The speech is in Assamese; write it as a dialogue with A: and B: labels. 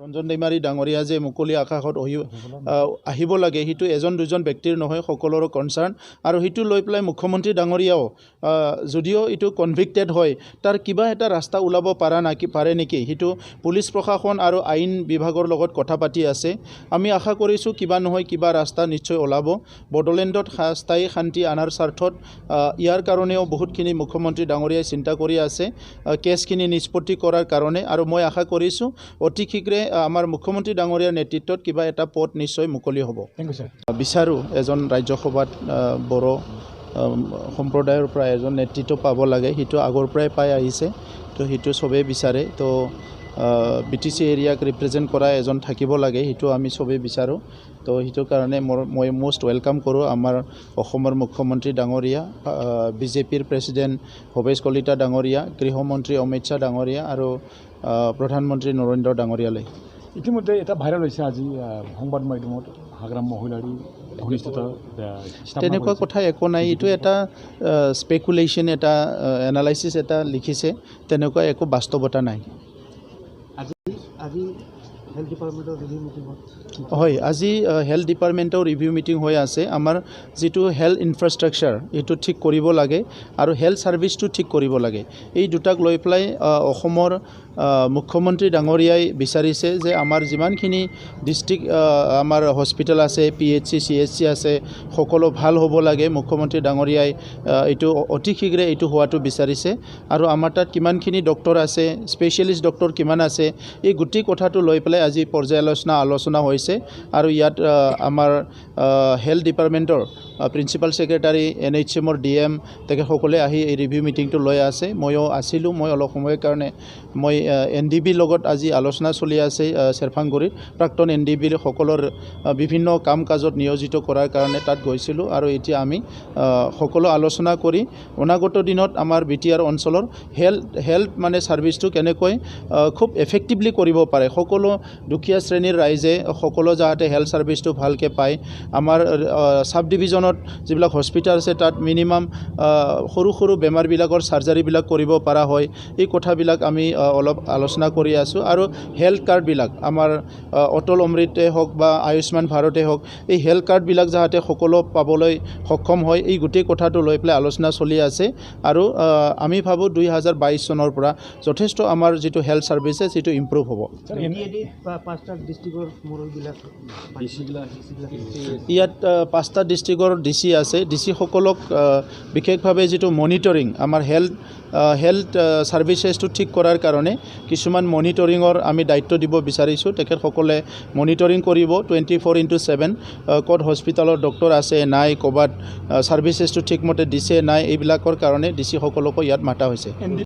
A: ৰঞ্জন দৈমাৰী ডাঙৰীয়া যে মুকলি আকাশত আহিব লাগে সেইটো এজন দুজন ব্যক্তিৰ নহয় সকলোৰে কনচাৰ্ণ আৰু সেইটো লৈ পেলাই মুখ্যমন্ত্ৰী ডাঙৰীয়াও যদিও এইটো কনভিক্টেড হয় তাৰ কিবা এটা ৰাস্তা ওলাব পাৰে নেকি সেইটো পুলিচ প্ৰশাসন আৰু আইন বিভাগৰ লগত কথা পাতি আছে আমি আশা কৰিছোঁ কিবা নহয় কিবা ৰাস্তা নিশ্চয় ওলাব বড়োলেণ্ডত স্থায়ী শান্তি আনাৰ স্বাৰ্থত ইয়াৰ কাৰণেও বহুতখিনি মুখ্যমন্ত্ৰী ডাঙৰীয়াই চিন্তা কৰি আছে কেছখিনি নিষ্পত্তি কৰাৰ কাৰণে আৰু মই আশা কৰিছোঁ অতি শীঘ্ৰে আমাৰ মুখ্যমন্ত্ৰী ডাঙৰীয়াৰ নেতৃত্বত কিবা এটা পথ নিশ্চয় মুকলি হ'ব বিচাৰোঁ এজন ৰাজ্যসভাত বড়ো সম্প্ৰদায়ৰ পৰা এজন নেতৃত্ব পাব লাগে সেইটো আগৰ পৰাই পাই আহিছে তো সেইটো চবেই বিচাৰে তো BTC এৰিয়াক ৰিপ্ৰেজেণ্ট কৰা এজন থাকিব লাগে সেইটো আমি চবেই বিচাৰোঁ তো সেইটো কাৰণে মই মোষ্ট ৱেলকাম কৰোঁ আমাৰ অসমৰ মুখ্যমন্ত্ৰী ডাঙৰীয়া বিজেপিৰ প্ৰেছিডেণ্ট ভৱেশ কলিতা ডাঙৰীয়া গৃহমন্ত্ৰী অমিত শ্বাহ ডাঙৰীয়া আৰু প্ৰধানমন্ত্ৰী নৰেন্দ্ৰ ডাঙৰীয়ালৈ
B: ইতিমধ্যে এটা ভাইৰেল হৈছে আজি সংবাদ মাধ্যমত হাগ্ৰাম মহিলাৰ ঘনিষ্ঠতা
A: তেনেকুৱা কথা একো নাই এইটো এটা স্পেকুলেশ্যন এটা এনালাইচিছ এটা লিখিছে তেনেকুৱা একো বাস্তৱতা নাই হয় আজি হেল্থ ডিপাৰ্টমেণ্টৰ ৰিভিউ মিটিং হৈ আছে আমাৰ যিটো হেল্থ ইনফ্ৰাষ্ট্ৰাকচাৰ এইটো ঠিক কৰিব লাগে আৰু হেল্থ ছাৰ্ভিচটো ঠিক কৰিব লাগে এই দুটাক লৈ পেলাই অসমৰ মুখ্যমন্ত্ৰী ডাঙৰীয়াই বিচাৰিছে যে আমাৰ যিমানখিনি ডিষ্ট্ৰিক্ট আমাৰ হস্পিটেল আছে PHC CHC আছে সকলো ভাল হ'ব লাগে মুখ্যমন্ত্ৰী ডাঙৰীয়াই এইটো অতি শীঘ্ৰে এইটো হোৱাটো বিচাৰিছে আৰু আমাৰ তাত কিমানখিনি ডক্টৰ আছে স্পেচিয়েলিষ্ট ডক্টৰ কিমান আছে এই গোটেই কথাটো লৈ পেলাই আজি পৰ্যালোচনা আলোচনা হৈছে আৰু ইয়াত আমাৰ হেল্থ ডিপাৰ্টমেণ্টৰ প্ৰিন্সিপাল ছেক্ৰেটাৰী NHMৰ DM তেখেতসকলে আহি এই ৰিভিউ মিটিংটো লৈ আছে ময়ো আছিলোঁ মই অলপ সময়ৰ কাৰণে মই NDB লগত আজি আলোচনা চলি আছে চেৰফাংগুৰিত প্ৰাক্তন NDB সকলৰ বিভিন্ন কাম কাজত নিয়োজিত কৰাৰ কাৰণে তাত গৈছিলোঁ আৰু এতিয়া আমি সকলো আলোচনা কৰি অনাগত দিনত আমাৰ BTR অঞ্চলৰ হেল্থ মানে ছাৰ্ভিচটো কেনেকৈ খুব এফেক্টিভলি কৰিব পাৰে সকলো দুখীয়া শ্ৰেণীৰ ৰাইজে সকলো যাতে হেল্থ ছাৰ্ভিচটো ভালকৈ পায় আমাৰ সাব ডিভিজনত যিবিলাক হস্পিটেল আছে তাত মিনিমাম সৰু সৰু বেমাৰবিলাকৰ চাৰ্জাৰীবিলাক কৰিব পৰা হয় এই কথাবিলাক আমি অলপ আলোচনা কৰি আছোঁ আৰু হেল্থ কাৰ্ডবিলাক আমাৰ অটল অমৃতে হওক বা আয়ুষ্মান ভাৰতে হওক এই হেল্থ কাৰ্ডবিলাক যাতে সকলো পাবলৈ সক্ষম হয় এই গোটেই কথাটো লৈ পেলাই আলোচনা চলি আছে আৰু আমি ভাবোঁ 2022 চনৰ পৰা যথেষ্ট আমাৰ যিটো হেল্থ ছাৰ্ভিচেছ সেইটো ইম্প্ৰুভ হ'ব ইয়াত 5টা ডিষ্ট্ৰিক্টৰ DC আছে DC সকলক বিশেষভাৱে যিটো মনিটৰিং আমাৰ হেল্থ ছাৰ্ভিচেছটো ঠিক কৰাৰ কাৰণে কিছুমান মনিটৰিঙৰ আমি দায়িত্ব দিব বিচাৰিছোঁ তেখেতসকলে মনিটৰিং কৰিব 24/7 ক'ত হস্পিটেলৰ ডক্টৰ আছে নাই ক'ৰবাত ছাৰ্ভিচেছটো ঠিকমতে দিছে নাই এইবিলাকৰ কাৰণে DC সকলকো ইয়াত মাতা হৈছে